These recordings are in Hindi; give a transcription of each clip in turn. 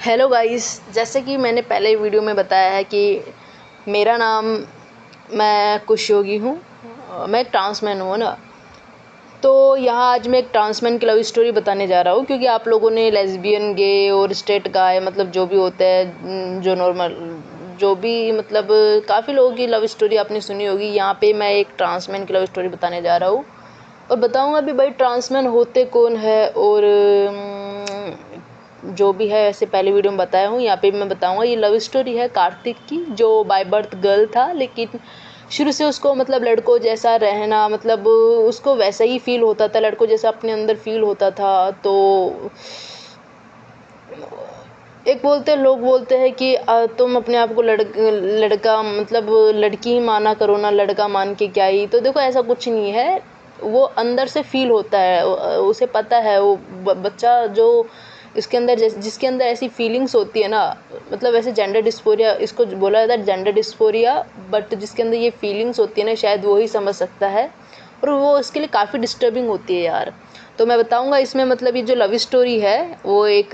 हेलो गाइस, जैसे कि मैंने पहले वीडियो में बताया है कि मेरा नाम मैं कुश योगी हूँ। मैं एक ट्रांसमैन हूँ ना। तो यहाँ आज मैं एक ट्रांसमैन की लव स्टोरी बताने जा रहा हूँ, क्योंकि आप लोगों ने लेस्बियन, गे और स्ट्रेट गाय मतलब जो भी होता है, जो नॉर्मल जो भी मतलब काफ़ी लोगों की लव स्टोरी आपने सुनी होगी। यहाँ पे मैं एक ट्रांसमैन की लव स्टोरी बताने जा रहा हूँ और बताऊँगा भी भाई ट्रांसमैन होते कौन है और जो भी है। ऐसे पहले वीडियो में बताया हूँ, यहाँ पे मैं बताऊँगा। ये लव स्टोरी है कार्तिक की, जो बाय बर्थ गर्ल था, लेकिन शुरू से उसको मतलब लड़कों जैसा रहना, मतलब उसको वैसा ही फील होता था, लड़कों जैसा अपने अंदर फील होता था। तो लोग बोलते हैं कि तुम अपने आप को लड़का मतलब लड़की ही माना करो ना, लड़का मान के क्या ही। तो देखो ऐसा कुछ नहीं है, वो अंदर से फील होता है, उसे पता है। वो बच्चा जो इसके अंदर जिसके अंदर ऐसी फीलिंग्स होती है ना, मतलब वैसे जेंडर डिस्फोरिया इसको बोला जाता है, जेंडर डिस्फोरिया। बट जिसके अंदर ये फीलिंग्स होती है ना, शायद वो ही समझ सकता है, और वो इसके लिए काफ़ी डिस्टर्बिंग होती है यार। तो मैं बताऊंगा इसमें, मतलब ये जो लव स्टोरी है वो एक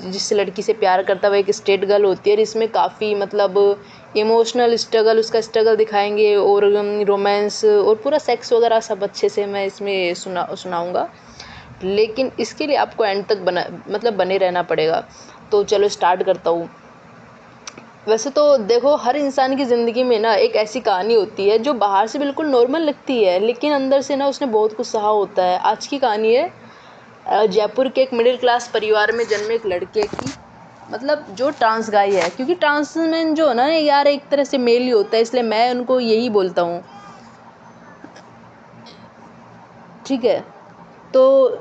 जिस लड़की से प्यार करता है वो एक स्ट्रेट गर्ल होती है, और इसमें काफ़ी मतलब इमोशनल स्ट्रगल, उसका स्ट्रगल दिखाएंगे, और रोमांस और पूरा सेक्स वगैरह सब अच्छे से मैं इसमें सुनाऊंगा। लेकिन इसके लिए आपको एंड तक बने रहना पड़ेगा। तो चलो स्टार्ट करता हूँ। वैसे तो देखो, हर इंसान की ज़िंदगी में ना एक ऐसी कहानी होती है जो बाहर से बिल्कुल नॉर्मल लगती है, लेकिन अंदर से ना उसने बहुत कुछ सहा होता है। आज की कहानी है जयपुर के एक मिडिल क्लास परिवार में जन्मे एक लड़के की, मतलब जो ट्रांस गाय है। क्योंकि ट्रांसमैन जो है ना यार, एक तरह से मेल ही होता है, इसलिए मैं उनको यही बोलता हूँ, ठीक है। तो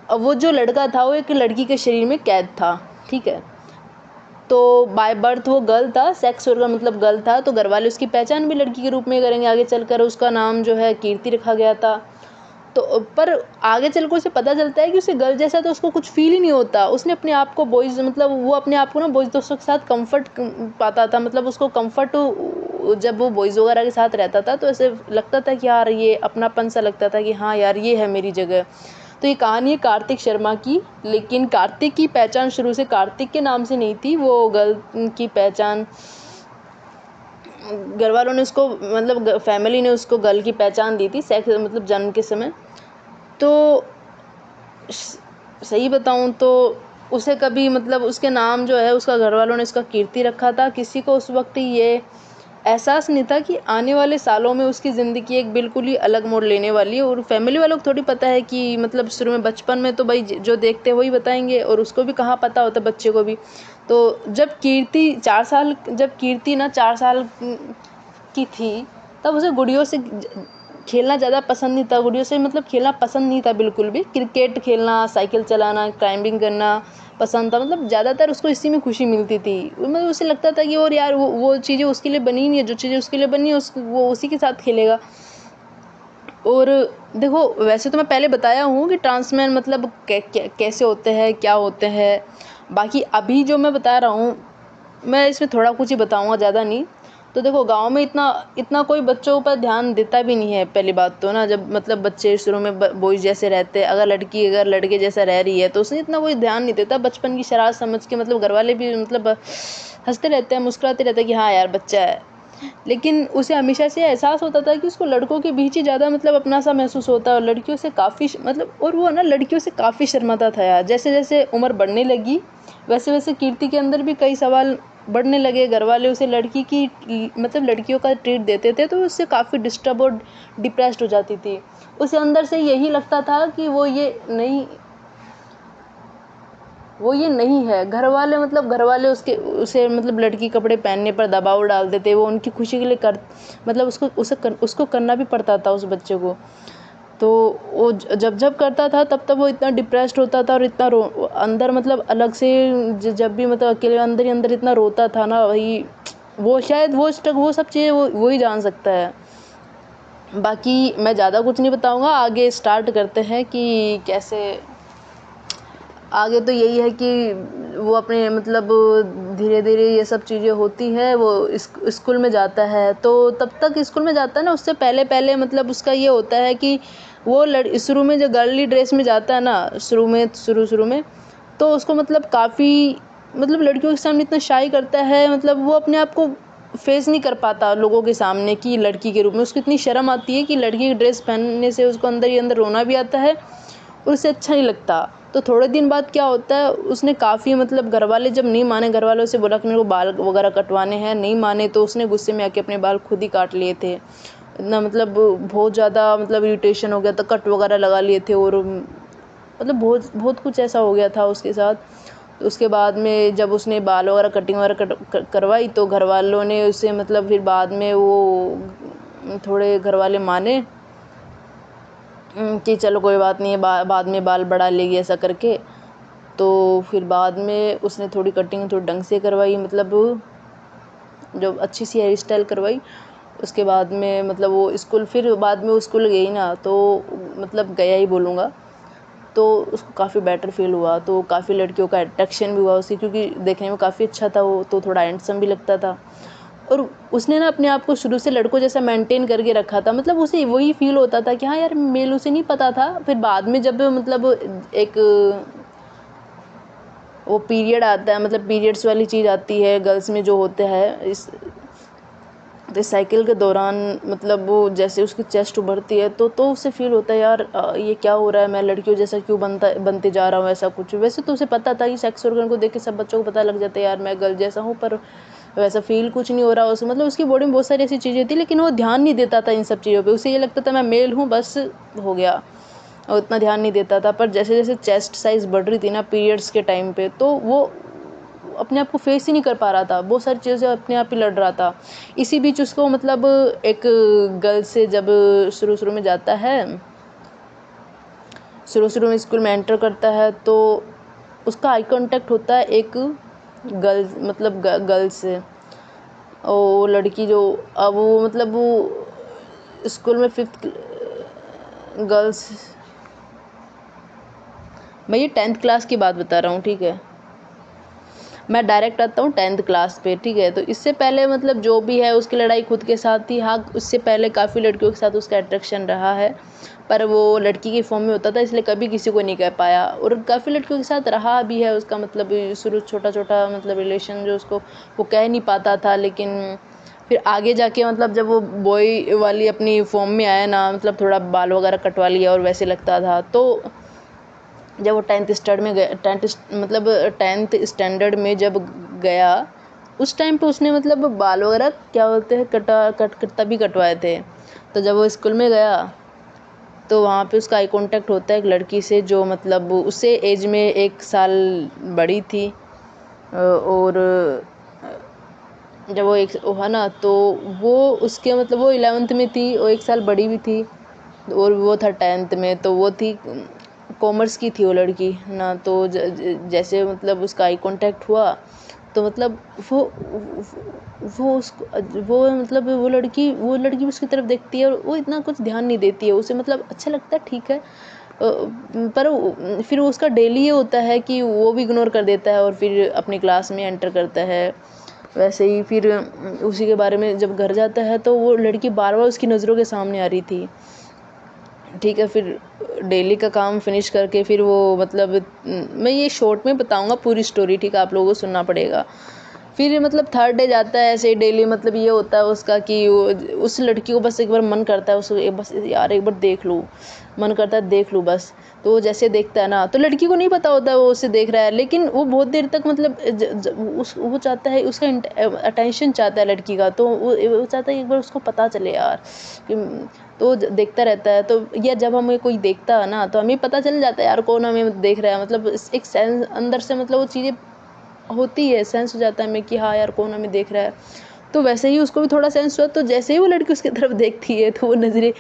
अब वो जो लड़का था वो एक लड़की के शरीर में कैद था, ठीक है। तो बाय बर्थ वो गर्ल था, सेक्स ऑर्गन मतलब गर्ल था, तो घर वाले उसकी पहचान भी लड़की के रूप में करेंगे आगे चलकर। उसका नाम जो है कीर्ति रखा गया था। तो पर आगे चल कर उसे पता चलता है कि उसे गर्ल जैसा तो उसको कुछ फील ही नहीं होता। उसने अपने आप को बॉयज़ मतलब वो अपने आप को ना बॉयज़ दोस्तों के साथ कंफर्ट पाता था, मतलब उसको कंफर्ट जब वो बॉयज़ वगैरह के साथ रहता था तो ऐसे लगता था कि यार ये अपनापन सा लगता था कि हाँ यार ये है मेरी जगह। तो ये कहानी है कार्तिक शर्मा की, लेकिन कार्तिक की पहचान शुरू से कार्तिक के नाम से नहीं थी। वो गर्ल की पहचान घर वालों ने उसको मतलब फैमिली ने उसको गर्ल की पहचान दी थी सेक्स मतलब जन्म के समय। तो सही बताऊं तो उसे कभी मतलब उसके नाम जो है उसका घर वालों ने इसका कीर्ति रखा था। किसी को उस वक्त ये एहसास नहीं था कि आने वाले सालों में उसकी ज़िंदगी एक बिल्कुल ही अलग मोड़ लेने वाली है। और फैमिली वालों को थोड़ी पता है कि मतलब शुरू में बचपन में तो भाई जो देखते हैं वही बताएंगे, और उसको भी कहाँ पता होता बच्चे को भी। तो जब कीर्ति ना 4 साल की थी, तब उसे गुड़ियों से खेलना ज़्यादा पसंद नहीं था। गुड़ियों से मतलब खेलना पसंद नहीं था बिल्कुल भी। क्रिकेट खेलना, साइकिल चलाना, क्लाइंबिंग करना पसंद था, मतलब ज़्यादातर उसको इसी में खुशी मिलती थी। मतलब उसे लगता था कि और यार वो चीज़ें उसके लिए बनी नहीं है, जो चीज़ें उसके लिए बनी है वो उसी के साथ खेलेगा। और देखो, वैसे तो मैं पहले बताया हूँ कि ट्रांसमैन मतलब कैसे होते हैं, क्या होते हैं। बाकी अभी जो मैं बता रहा हूँ मैं इसमें थोड़ा कुछ ही बताऊँगा, ज़्यादा नहीं। तो देखो, गांव में इतना इतना कोई बच्चों पर ध्यान देता भी नहीं है। पहली बात तो ना, जब मतलब बच्चे शुरू में बॉयज़ जैसे रहते हैं, अगर लड़के जैसा रह रही है तो उसने इतना कोई ध्यान नहीं देता। बचपन की शरारत समझ के मतलब घर वाले भी मतलब हंसते रहते हैं, मुस्कुराते रहते हैं कि हाँ यार बच्चा है। लेकिन उसे हमेशा से एहसास होता था कि उसको लड़कों के बीच ही ज़्यादा मतलब अपना सा महसूस होता है, और लड़कियों से काफ़ी मतलब, और वो ना लड़कियों से काफ़ी शर्माता था यार। जैसे जैसे उम्र बढ़ने लगी वैसे वैसे कीर्ति के अंदर भी कई सवाल बढ़ने लगे। घर वाले उसे लड़की की मतलब लड़कियों का ट्रीट देते थे, तो उससे काफ़ी डिस्टर्ब और डिप्रेस्ड हो जाती थी। उसे अंदर से यही लगता था कि वो ये नहीं है। घर वाले उसे मतलब लड़की कपड़े पहनने पर दबाव डालते थे। वो उनकी खुशी के लिए मतलब उसको करना भी पड़ता था उस बच्चे को। तो वो जब जब करता था तब तब वो इतना डिप्रेस्ड होता था, और इतना अंदर मतलब अलग से जब भी मतलब अकेले अंदर ही अंदर इतना रोता था ना, वही वो शायद वो सब चीज़ें वो ही जान सकता है। बाकी मैं ज़्यादा कुछ नहीं बताऊंगा, आगे स्टार्ट करते हैं कि कैसे। आगे तो यही है कि वो अपने मतलब धीरे धीरे ये सब चीज़ें होती है। वो स्कूल में जाता है, तो तब तक स्कूल में जाता है ना, उससे पहले पहले मतलब उसका ये होता है कि वो शुरू में जो गर्ली ड्रेस में जाता है ना, शुरू में तो उसको मतलब काफ़ी मतलब लड़कियों के सामने इतना शाई करता है, मतलब वो अपने आप को फेस नहीं कर पाता लोगों के सामने कि लड़की के रूप में। उसको इतनी शर्म आती है कि लड़की की ड्रेस पहनने से उसको अंदर ही अंदर रोना भी आता है और उसे अच्छा नहीं लगता। तो थोड़े दिन बाद क्या होता है, उसने काफ़ी मतलब घर वाले जब नहीं माने, घर वालों से बोला कि मेरे को बाल वगैरह कटवाने हैं, नहीं माने तो उसने गुस्से में आके अपने बाल खुद ही काट लिए थे। इतना मतलब बहुत ज़्यादा मतलब इरिटेशन हो गया था, कट वगैरह लगा लिए थे और मतलब बहुत बहुत कुछ ऐसा हो गया था उसके साथ। तो उसके बाद में जब उसने बाल वगैरह कटिंग वगैरह करवाई तो घर वालों ने उसे मतलब फिर बाद में वो थोड़े घर वाले माने कि चलो कोई बात नहीं है, बाद में बाल बढ़ा लेगी ऐसा करके। तो फिर बाद में उसने थोड़ी कटिंग थोड़ी ढंग से करवाई, मतलब जो अच्छी सी हेयर स्टाइल करवाई। उसके बाद में मतलब वो स्कूल, फिर बाद में वो स्कूल गई ना, तो मतलब गया ही बोलूँगा, तो उसको काफ़ी बेटर फील हुआ। तो काफ़ी लड़कियों का अट्रैक्शन भी हुआ उससे, क्योंकि देखने में काफ़ी अच्छा था वो, तो थोड़ा हैंडसम भी लगता था। और उसने ना अपने आप को शुरू से लड़कों जैसा मेंटेन करके रखा था, मतलब उसे वही फील होता था कि हाँ यार मेल, उसे नहीं पता था। फिर बाद में जब मतलब एक वो पीरियड आता है, मतलब पीरियड्स वाली चीज़ आती है गर्ल्स में जो होता है, इस साइकिल के दौरान मतलब वो जैसे उसकी चेस्ट उभरती है तो उसे फील होता है यार ये क्या हो रहा है, मैं लड़कियों जैसा क्यों बनते जा रहा हूँ ऐसा कुछ। वैसे तो उसे पता था कि सेक्स ऑर्गन को देख के सब बच्चों को पता लग जाता है यार मैं गर्ल जैसा हूँ, पर वैसा फील कुछ नहीं हो रहा उसे। मतलब उसकी बॉडी में बहुत सारी ऐसी चीज़ें थी, लेकिन वो ध्यान नहीं देता था इन सब चीज़ों पर। उसे ये लगता था मैं मेल हूँ बस, हो गया, और उतना ध्यान नहीं देता था। पर जैसे जैसे चेस्ट साइज़ बढ़ रही थी ना पीरियड्स के टाइम पे, तो वो अपने आप को फेस ही नहीं कर पा रहा था, बहुत सारी चीज़ें अपने आप ही लड़ रहा था। इसी बीच उसको मतलब एक गर्ल से जब शुरू में जाता है, शुरू में स्कूल में एंटर करता है, तो उसका आई कांटेक्ट होता है एक गर्ल, मतलब गर्ल से। और लड़की जो अब वो मतलब वो स्कूल में 5th गर्ल्स, मैं ये 10th क्लास की बात बता रहा हूँ, ठीक है। मैं डायरेक्ट आता हूँ 10th क्लास पे, ठीक है। तो इससे पहले मतलब जो भी है उसकी लड़ाई खुद के साथ थी। हाँ, उससे पहले काफ़ी लड़कियों के साथ उसका अट्रैक्शन रहा है, पर वो लड़की की फॉर्म में होता था, इसलिए कभी किसी को नहीं कह पाया। और काफ़ी लड़कियों के साथ रहा भी है उसका, मतलब शुरू छोटा छोटा मतलब रिलेशन जो उसको वो कह नहीं पाता था। लेकिन फिर आगे जाके मतलब जब वो बॉय वाली अपनी फॉर्म में आया ना, मतलब थोड़ा बाल वगैरह कटवा लिया और वैसे लगता था, तो जब वो 10th स्टैंडर्ड में गया, 10th स्टैंडर्ड में जब गया, उस टाइम पे उसने मतलब बाल वगैरह क्या बोलते हैं तभी कटवाए थे। तो जब वो स्कूल में गया तो वहाँ पे उसका आई कांटेक्ट होता है एक लड़की से, जो मतलब उससे एज में 1 साल बड़ी थी। और जब वो है ना, तो वो उसके मतलब वो 11th में थी, वो 1 साल बड़ी भी थी, और वो था 10th में। तो वो थी कॉमर्स की थी वो लड़की ना। तो जैसे मतलब उसका आई कांटेक्ट हुआ, तो मतलब वो उसको वो मतलब वो लड़की भी उसकी तरफ देखती है, और वो इतना कुछ ध्यान नहीं देती है उसे, मतलब अच्छा लगता है ठीक है। पर फिर उसका डेली ये होता है कि वो भी इग्नोर कर देता है और फिर अपनी क्लास में एंटर करता है। वैसे ही फिर उसी के बारे में जब घर जाता है, तो वो लड़की बार बार उसकी नज़रों के सामने आ रही थी, ठीक है। फिर डेली का काम फिनिश करके फिर वो मतलब मैं ये शॉर्ट में बताऊंगा पूरी स्टोरी, ठीक है, आप लोगों को सुनना पड़ेगा। फिर मतलब 3rd डे जाता है, ऐसे डेली मतलब ये होता है उसका कि उस लड़की को बस एक बार मन करता है उसको बस यार एक बार देख लूँ, मन करता है देख लूँ बस। तो वो जैसे देखता है ना, तो लड़की को नहीं पता होता है वो उसे देख रहा है, लेकिन वो बहुत देर तक मतलब वो चाहता है, उसका अटेंशन चाहता है लड़की का। तो वो चाहता है एक बार उसको पता चले यार कि, तो देखता रहता है। तो या जब हमें कोई देखता है ना, तो हमें पता चल जाता है यार कौन हमें देख रहा है, मतलब एक सेंस अंदर से मतलब वो चीज़ें होती है, सेंस हो जाता है हमें कि हाँ यार कौन हमें देख रहा है। तो वैसे ही उसको भी थोड़ा सेंस हुआ, तो जैसे ही वो लड़की उसकी तरफ देखती है, तो वो नज़रें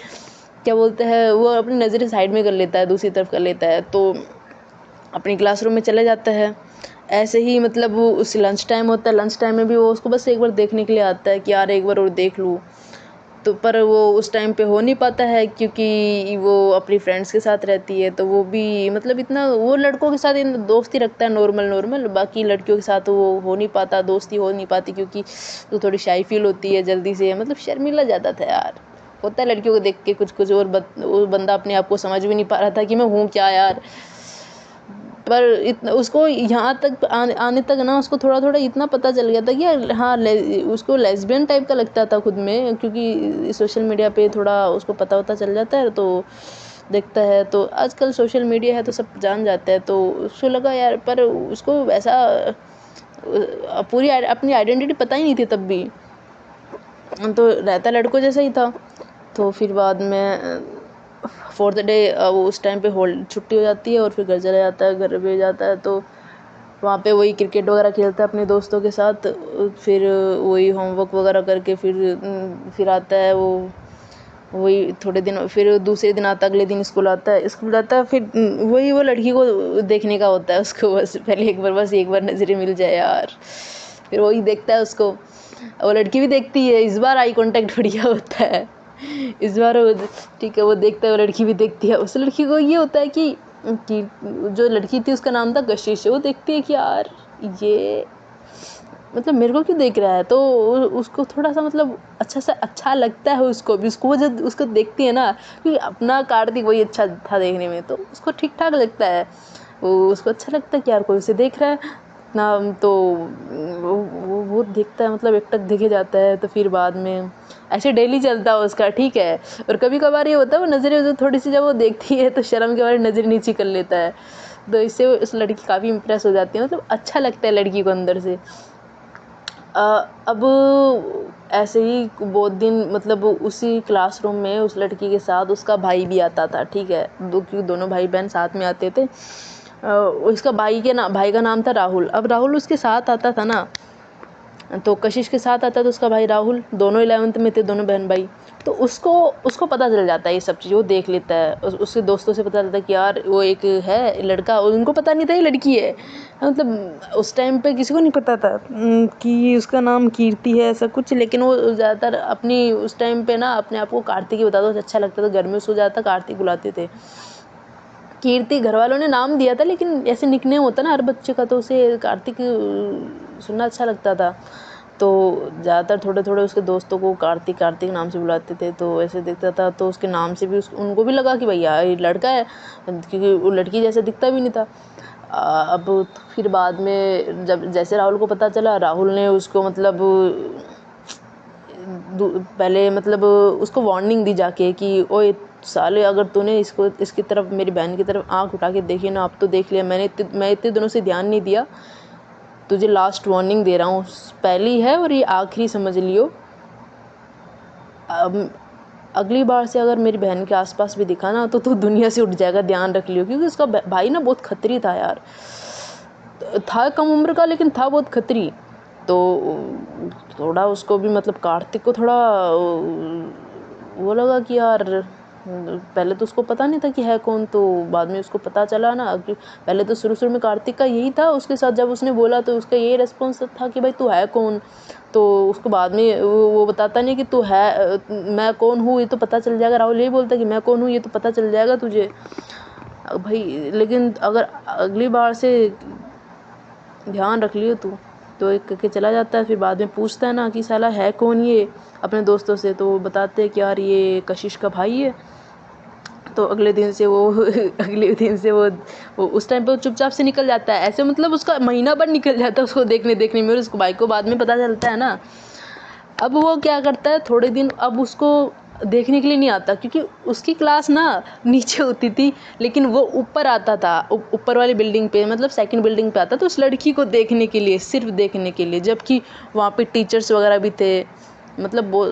क्या बोलते हैं, वो अपनी नज़रें साइड में कर लेता है, दूसरी तरफ कर लेता है, तो अपनी क्लासरूम में चले जाता है। ऐसे ही मतलब वो उस लंच टाइम होता है, लंच टाइम में भी वो उसको बस एक बार देखने के लिए आता है कि यार एक बार और देख लूँ। तो पर वो उस टाइम पे हो नहीं पाता है, क्योंकि वो अपनी फ्रेंड्स के साथ रहती है। तो वो भी मतलब इतना वो लड़कों के साथ दोस्ती रखता है नॉर्मल, बाकी लड़कियों के साथ वो हो नहीं पाता, दोस्ती हो नहीं पाती, क्योंकि तो थोड़ी शाई फील होती है जल्दी से, मतलब शर्मिला ज़्यादा था यार। होता है लड़कियों को देख के कुछ कुछ, और वो बंदा अपने आप को समझ भी नहीं पा रहा था कि मैं हूँ क्या यार। पर इतना उसको यहाँ तक आने तक ना उसको थोड़ा थोड़ा इतना पता चल गया था कि यार हाँ उसको लेस्बियन टाइप का लगता था खुद में, क्योंकि सोशल मीडिया पे थोड़ा उसको पता चल जाता है तो देखता है, तो आजकल सोशल मीडिया है तो सब जान जाता है, तो उसको लगा यार, पर उसको वैसा पूरी अपनी आइडेंटिटी पता ही नहीं थी तब भी, तो रहता लड़कों जैसा ही था। तो फिर बाद में 4th डे वो उस टाइम पे छुट्टी हो जाती है और फिर घर चला जाता है, घर पे जाता है तो वहाँ पे वही क्रिकेट वगैरह खेलता है अपने दोस्तों के साथ, फिर वही होमवर्क वगैरह करके फिर आता है वो, वही थोड़े दिन, फिर दूसरे दिन आता है, अगले दिन स्कूल आता है, फिर वही वो लड़की को देखने का होता है उसको, बस पहले एक बार नजरें मिल जाए यार, फिर वही देखता है उसको, वो लड़की भी देखती है, इस बार आई कांटेक्ट बढ़िया होता है, इस बार ठीक है वो देखता है, वो लड़की भी देखती है, उस लड़की को ये होता है कि जो लड़की थी उसका नाम था कशिश, वो देखती है कि यार ये मतलब मेरे को क्यों देख रहा है, तो उसको थोड़ा सा मतलब अच्छा लगता है उसको भी, उसको जब उसको देखती है ना, क्योंकि अपना कार्तिक वही अच्छा था देखने में, तो उसको ठीक ठाक लगता है, उसको अच्छा लगता है कि यार कोई उसे देख रहा है ना, तो वो देखता है, मतलब एक टक देखे जाता है, तो फिर बाद में ऐसे डेली चलता है उसका, ठीक है, और कभी कभार ये होता है वो नज़रें जो थोड़ी सी जब वो देखती है तो शर्म के बारे नज़र नीचे कर लेता है, तो इससे उस लड़की काफ़ी इम्प्रेस हो जाती है, मतलब अच्छा लगता है लड़की को अंदर से। अब ऐसे ही बहुत दिन, मतलब उसी क्लासरूम में उस लड़की के साथ उसका भाई भी आता था, ठीक है, क्योंकि दोनों भाई बहन साथ में आते थे। उसका भाई का नाम था राहुल। अब राहुल उसके साथ आता था ना, तो कशिश के साथ आता था उसका भाई राहुल, दोनों 11th में थे, दोनों बहन भाई, तो उसको पता चल जाता है ये सब चीज़, वो देख लेता है, उसके दोस्तों से पता चलता है कि यार वो एक है लड़का, उनको पता नहीं था ये लड़की है, मतलब उस टाइम पे किसी को नहीं पता था कि उसका नाम कीर्ति है ऐसा कुछ, लेकिन वो ज़्यादातर अपनी उस टाइम पे ना अपने आप को कार्तिक ही बताता था, अच्छा लगता था, घर में उसको ज़्यादातर कार्तिक बुलाते थे। कीर्ति घर वालों ने नाम दिया था, लेकिन ऐसे निकनेम होता ना हर बच्चे का, तो उसे कार्तिक सुनना अच्छा लगता था, तो ज़्यादातर थोड़े थोड़े उसके दोस्तों को कार्तिक नाम से बुलाते थे, तो ऐसे दिखता था, तो उसके नाम से भी उनको भी लगा कि भैया ये लड़का है, क्योंकि वो लड़की जैसे दिखता भी नहीं था। अब फिर बाद में जब जैसे राहुल को पता चला, राहुल ने उसको मतलब पहले मतलब उसको वार्निंग दी जाके कि ओए साले, अगर तूने इसकी तरफ, मेरी बहन की तरफ आंख उठा के देखी ना, अब तो देख लिया, मैं इतने दिनों से ध्यान नहीं दिया, तुझे लास्ट वार्निंग दे रहा हूँ, पहली है और ये आखिरी समझ लियो, अगली बार से अगर मेरी बहन के आसपास भी दिखा ना तो तू दुनिया से उठ जाएगा, ध्यान रख लियो, क्योंकि उसका भाई ना बहुत खतरी था यार, था कम उम्र का लेकिन था बहुत खतरी, तो थोड़ा उसको भी मतलब कार्तिक को थोड़ा वो लगा कि यार, पहले तो उसको पता नहीं था कि है कौन, तो बाद में उसको पता चला ना, कि पहले तो शुरू में कार्तिक का यही था उसके साथ, जब उसने बोला तो उसका यही रिस्पॉन्स था कि भाई तू है कौन, तो उसको बाद में वो बताता नहीं कि तू है, मैं कौन हूँ ये तो पता चल जाएगा, राहुल यही बोलता कि मैं कौन हूँ ये तो पता चल जाएगा तुझे भाई, लेकिन अगर अगली बार से ध्यान रख लियो तू, तो एक करके चला जाता है, फिर बाद में पूछता है ना कि साला है कौन ये अपने दोस्तों से, तो वो बताते हैं कि यार ये कशिश का भाई है, तो अगले दिन से वो उस टाइम पे चुपचाप से निकल जाता है, ऐसे मतलब उसका महीना भर निकल जाता है उसको देखने में, और उसको भाई को बाद में पता चलता है ना। अब वो क्या करता है, थोड़े दिन अब उसको देखने के लिए नहीं आता, क्योंकि उसकी क्लास ना नीचे होती थी, लेकिन वो ऊपर आता था, ऊपर वाली बिल्डिंग पे, मतलब सेकंड बिल्डिंग पे आता, तो उस लड़की को देखने के लिए, सिर्फ देखने के लिए, जबकि वहाँ पे टीचर्स वगैरह भी थे, मतलब वो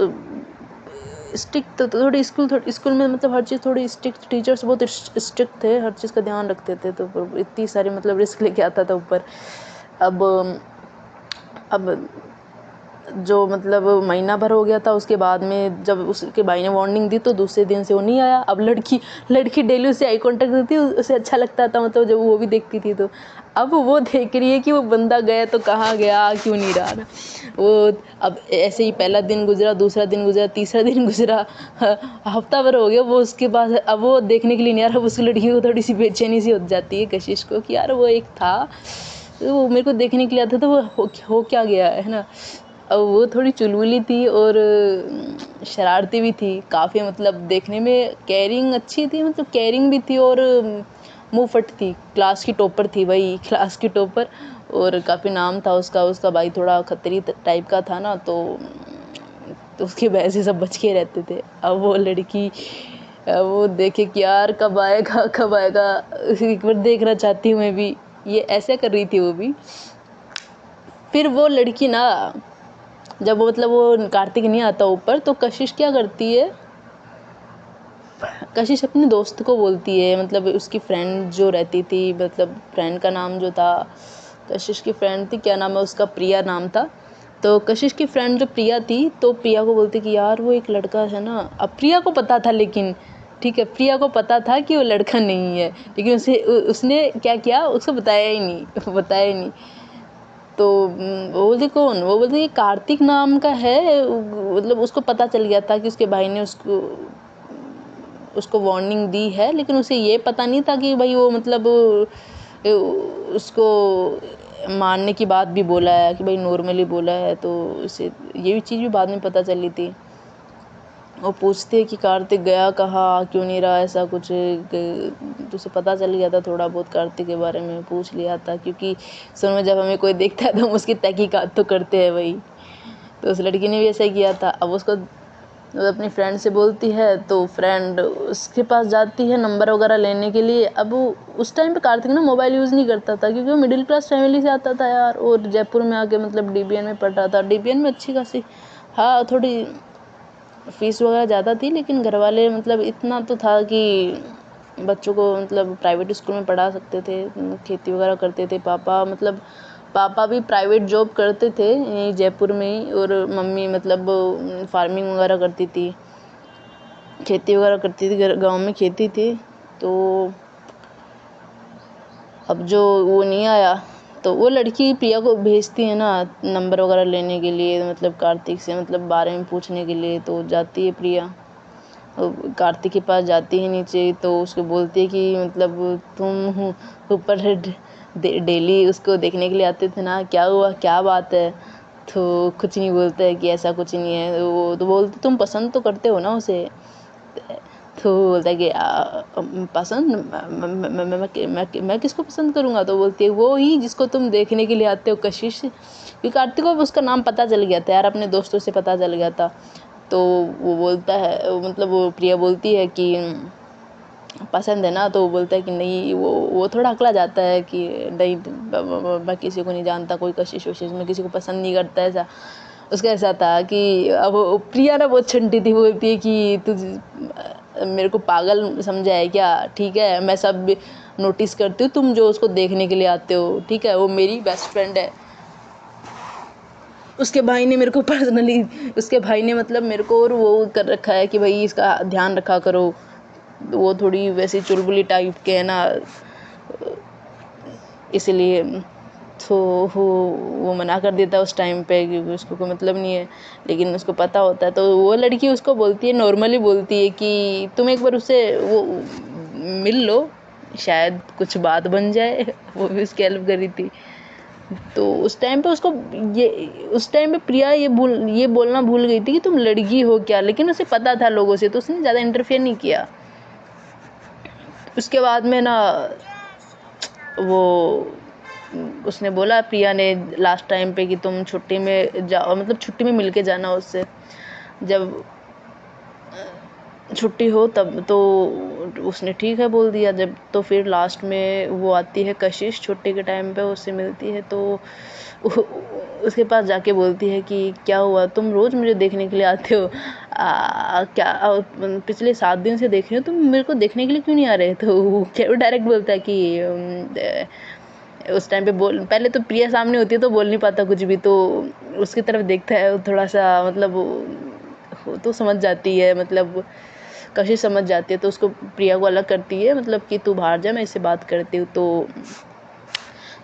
स्ट्रिक्ट थोड़ी स्कूल में, मतलब हर चीज़ थोड़ी स्ट्रिक्ट, टीचर्स बहुत स्ट्रिक्ट थे, हर चीज़ का ध्यान रखते थे, तो इतनी सारी मतलब रिस्क लेके आता था ऊपर। अब जो मतलब महीना भर हो गया था, उसके बाद में जब उसके भाई ने वार्निंग दी तो दूसरे दिन से वो नहीं आया। अब लड़की डेली उससे आई कांटेक्ट करती, उसे अच्छा लगता था, मतलब जब वो भी देखती थी, तो अब वो देख रही है कि वो बंदा गया तो कहाँ गया, क्यों नहीं रहा ना वो। अब ऐसे ही पहला दिन गुजरा, दूसरा दिन गुजरा, तीसरा दिन गुजरा, हफ्ता भर हो गया वो उसके पास, अब वो देखने के लिए नहीं आ रहा। उस लड़की को थोड़ी सी बेचैनी सी हो जाती है कशिश को कि यार वो एक था, वो मेरे को देखने के लिए आता था, वो हो क्या गया है ना। अब वो थोड़ी चुलबुली थी और शरारती भी थी काफ़ी, मतलब देखने में केयरिंग अच्छी थी, मतलब केयरिंग भी थी और मुँह फट थी, क्लास की टॉपर थी भाई, क्लास की टॉपर, और काफ़ी नाम था उसका। उसका भाई थोड़ा खत्तरी टाइप का था ना, तो उसकी वजह से सब बच के रहते थे। अब वो लड़की वो देखे कि यार कब आएगा कब आएगा, एक बार देखना चाहती हूँ मैं भी, ये ऐसे कर रही थी वो भी। फिर वो लड़की ना, जब वो मतलब वो कार्तिक नहीं आता ऊपर, तो कशिश क्या करती है, कशिश अपने दोस्त को बोलती है, मतलब उसकी फ्रेंड जो रहती थी, मतलब फ्रेंड का नाम जो था, कशिश की फ्रेंड थी, क्या नाम है उसका, प्रिया नाम था। तो कशिश की फ्रेंड जो प्रिया थी, तो प्रिया को बोलती कि यार वो एक लड़का है ना। अब प्रिया को पता था, लेकिन ठीक है, प्रिया को पता था कि वो लड़का नहीं है, लेकिन उसने क्या किया, उसको बताया ही नहीं बताया ही नहीं। तो वो बोलती कौन, वो बोलती कि कार्तिक नाम का है, मतलब उसको पता चल गया था कि उसके भाई ने उसको वार्निंग दी है, लेकिन उसे ये पता नहीं था कि भाई वो मतलब उसको मारने की बात भी बोला है, कि भाई नॉर्मली बोला है। तो उसे ये भी चीज़ भी बाद में पता चली थी। वो पूछते कि कार्तिक गया कहाँ, क्यों नहीं रहा, ऐसा कुछ तो उसे पता चल गया था थोड़ा बहुत कार्तिक के बारे में, पूछ लिया था, क्योंकि सुन में जब हमें कोई देखता है तो हम उसकी तहकीकात तो करते हैं वही। तो उस लड़की ने भी ऐसा किया था। अब उसको अपनी फ्रेंड से बोलती है, तो फ्रेंड उसके पास जाती है नंबर वगैरह लेने के लिए। अब उस टाइम पे कार्तिक ना मोबाइल यूज़ नहीं करता था, क्योंकि वो मिडिल क्लास फैमिली से आता था यार, और जयपुर में आके मतलब डीबीएन में पढ़ रहा था। डीबीएन में अच्छी खासी, हाँ थोड़ी फीस वगैरह ज़्यादा थी, लेकिन घर वाले मतलब इतना तो था कि बच्चों को मतलब प्राइवेट स्कूल में पढ़ा सकते थे। खेती वगैरह करते थे पापा, मतलब पापा भी प्राइवेट जॉब करते थे यहीं जयपुर में ही, और मम्मी मतलब फार्मिंग वगैरह करती थी, खेती वगैरह करती थी, गांव में खेती थी। तो अब जो वो नहीं आया, तो वो लड़की प्रिया को भेजती है ना नंबर वगैरह लेने के लिए, मतलब कार्तिक से मतलब बारे में पूछने के लिए। तो जाती है प्रिया, कार्तिक के पास जाती है नीचे, तो उसको बोलती है कि मतलब तुम ऊपर डेली उसको देखने के लिए आते थे ना, क्या हुआ, क्या बात है। तो कुछ नहीं बोलता है कि ऐसा कुछ नहीं है। वो तो बोलते तुम पसंद तो करते हो ना उसे। तो बोलता है कि पसंद मैं किसको पसंद करूँगा। तो बोलती है वो ही जिसको तुम देखने के लिए आते हो, कशिश। क्योंकि कार्तिक को उसका नाम पता चल गया था यार, अपने दोस्तों से पता चल गया था। तो वो बोलता है, मतलब वो प्रिया बोलती है कि पसंद है ना। तो वो बोलता है कि नहीं, वो थोड़ा अकला जाता है कि नहीं मैं किसी को नहीं जानता, कोई कशिश वशिश में किसी को पसंद नहीं करता। ऐसा उसका ऐसा था कि अब प्रिया ना बहुत छंटी थी, बोलती है कि तुझ मेरे को पागल समझा है क्या, ठीक है मैं सब नोटिस करती हूँ, तुम जो उसको देखने के लिए आते हो, ठीक है वो मेरी बेस्ट फ्रेंड है। उसके भाई ने मेरे को पर्सनली, उसके भाई ने मतलब मेरे को और वो कर रखा है कि भाई इसका ध्यान रखा करो। वो थोड़ी वैसी चुलबुली टाइप के है ना, इसलिए तो वो मना कर देता है उस टाइम पे, क्योंकि उसको कोई मतलब नहीं है, लेकिन उसको पता होता है। तो वो लड़की उसको बोलती है, नॉर्मली बोलती है कि तुम एक बार उससे वो मिल लो, शायद कुछ बात बन जाए। वो भी उसकी हेल्प करी थी। तो उस टाइम पे उसको ये उस टाइम पे प्रिया ये बोलना भूल गई थी कि तुम लड़की हो क्या, लेकिन उसे पता था लोगों से, तो उसने ज़्यादा इंटरफेयर नहीं किया। उसके बाद में ना वो उसने बोला, प्रिया ने लास्ट टाइम पे कि तुम छुट्टी में जाओ, मतलब छुट्टी में मिलके जाना उससे, जब छुट्टी हो तब। तो उसने ठीक है बोल दिया। जब तो फिर लास्ट में वो आती है कशिश, छुट्टी के टाइम पे उससे मिलती है, तो उसके पास जाके बोलती है कि क्या हुआ, तुम रोज़ मुझे देखने के लिए आते हो, क्या पिछले 7 दिन से देख रहे हो, तुम मेरे को देखने के लिए क्यों नहीं आ रहे। तो वो डायरेक्ट बोलता है कि उस टाइम पे पहले तो प्रिया सामने होती है तो बोल नहीं पाता कुछ भी, तो उसकी तरफ देखता है थोड़ा सा, मतलब वो तो समझ जाती है, मतलब कशिश समझ जाती है। तो उसको प्रिया को अलग करती है, मतलब कि तू बाहर जा, मैं इससे बात करती हूँ। तो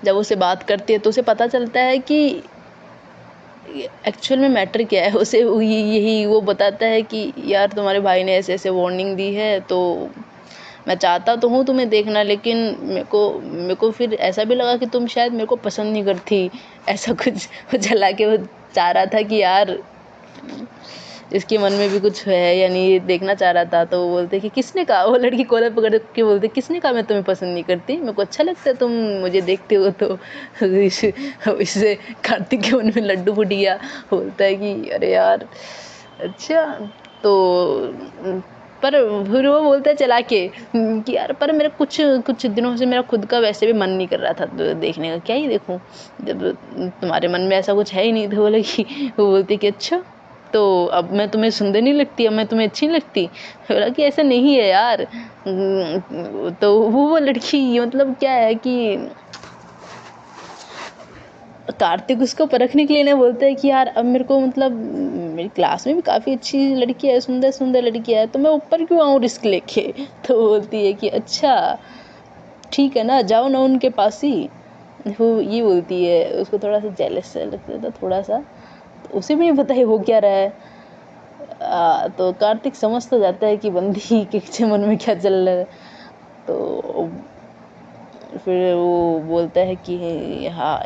जब उससे बात करती है तो उसे पता चलता है कि एक्चुअल में मैटर क्या है। उसे यही वो बताता है कि यार तुम्हारे भाई ने ऐसे ऐसे वार्निंग दी है, तो मैं चाहता तो हूँ तुम्हें देखना, लेकिन मेरे को फिर ऐसा भी लगा कि तुम शायद मेरे को पसंद नहीं करती, ऐसा कुछ चला के वो चाह रहा था कि यार इसके मन में भी कुछ है या नहीं ये देखना चाह रहा था। तो वो बोलते कि किसने कहा, वो लड़की कॉलर पकड़ के बोलते किसने कहा मैं तुम्हें पसंद नहीं करती, मेरे को अच्छा लगता है तुम मुझे देखते हो। तो इससे कार्तिक के मन में लड्डू फूट गया। बोलता है कि अरे यार अच्छा। तो पर फिर वो बोलता है चला के कि यार पर मेरा कुछ कुछ दिनों से मेरा खुद का वैसे भी मन नहीं कर रहा था तो देखने का, क्या ही देखूं जब तुम्हारे मन में ऐसा कुछ है ही नहीं। तो बोले कि वो बोलती कि अच्छा तो अब मैं तुम्हें सुंदर नहीं लगती, अब मैं तुम्हें अच्छी नहीं लगती। बोला कि ऐसा नहीं है यार। तो वो लड़की मतलब क्या है कि कार्तिक उसको परखने के लिए ना बोलता है कि यार अब मेरे को मतलब मेरी क्लास में भी काफ़ी अच्छी लड़की है, सुंदर सुंदर लड़की है, तो मैं ऊपर क्यों आऊँ रिस्क लेके। तो बोलती है कि अच्छा ठीक है ना, जाओ ना उनके पास ही। वो ये बोलती है, उसको थोड़ा सा जेलस लगता था थोड़ा सा, तो उसे भी नहीं पता है हो क्या रहा है। तो कार्तिक समझ तो जाता है कि बंदी के मन में क्या चल रहा है। तो फिर वो बोलता है कि हाँ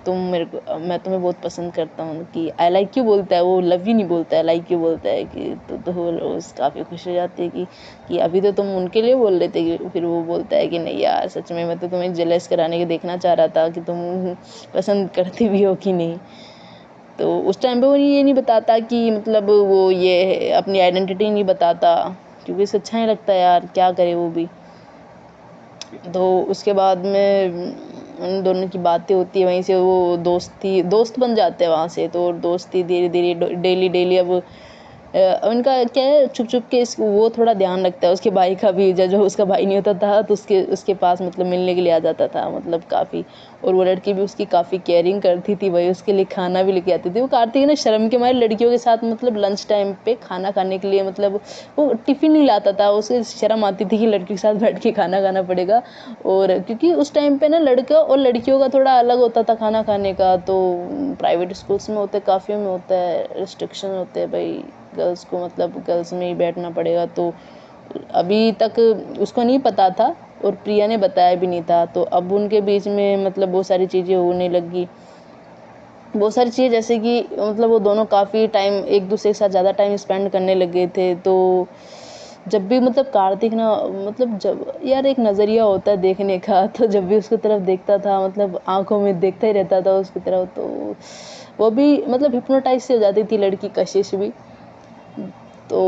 तुम मेरे को, मैं तुम्हें बहुत पसंद करता हूँ, कि आई लाइक यू बोलता है, वो लव यू नहीं बोलता है, लाइक यू बोलता है। कि तो वो काफ़ी खुश हो जाती है कि अभी तो तुम उनके लिए बोल रहे थे। फिर वो बोलता है कि नहीं यार सच में मैं तो तुम्हें जेलस कराने के देखना चाह रहा था कि तुम पसंद करती भी हो कि नहीं। तो उस टाइम पे वो ये नहीं बताता कि मतलब वो ये अपनी आइडेंटिटी नहीं बताता, क्योंकि इसे अच्छा नहीं लगता यार, क्या करे वो भी। तो उसके बाद में उन दोनों की बातें होती है, वहीं से वो दोस्त बन जाते हैं वहाँ से। तो दोस्ती धीरे धीरे डेली डेली अब उनका क्या है, छुप छुप के वो थोड़ा ध्यान रखता है उसके भाई का भी। जो उसका भाई नहीं होता था तो उसके पास मतलब मिलने के लिए आ जाता था मतलब काफ़ी। और वो लड़की भी उसकी काफ़ी केयरिंग करती थी, वही उसके लिए खाना भी लेके आती थी। वो कार्तिक ना शर्म के मारे लड़कियों के साथ मतलब लंच टाइम पे खाना खाने के लिए मतलब वो टिफ़िन नहीं लाता था, उसे शर्म आती थी कि लड़की के साथ बैठ के खाना खाना पड़ेगा। और क्योंकि उस टाइम पे ना लड़का और लड़कियों का थोड़ा अलग होता था खाना खाने का। तो प्राइवेट स्कूल्स में होता है, काफ़ियों में होता है, रिस्ट्रिक्शन होते हैं भाई, गर्ल्स को मतलब गर्ल्स में ही बैठना पड़ेगा। तो अभी तक उसको नहीं पता था और प्रिया ने बताया भी नहीं था। तो अब उनके बीच में मतलब बहुत सारी चीज़ें होने लगी, बहुत सारी चीज़ें जैसे कि मतलब वो दोनों काफ़ी टाइम एक दूसरे के साथ ज़्यादा टाइम स्पेंड करने लगे थे। तो जब भी मतलब कार्तिक ना मतलब जब यार एक नज़रिया होता है देखने का, तो जब भी उसकी तरफ देखता था मतलब आंखों में देखता ही रहता था उसकी तरफ। तो वो भी मतलब हिप्नोटाइज से हो जाती थी लड़की कशिश भी। तो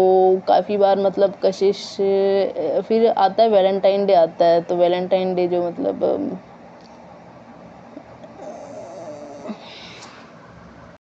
काफ़ी बार मतलब कशिश फिर आता है वैलेंटाइन डे आता है। तो वैलेंटाइन डे जो मतलब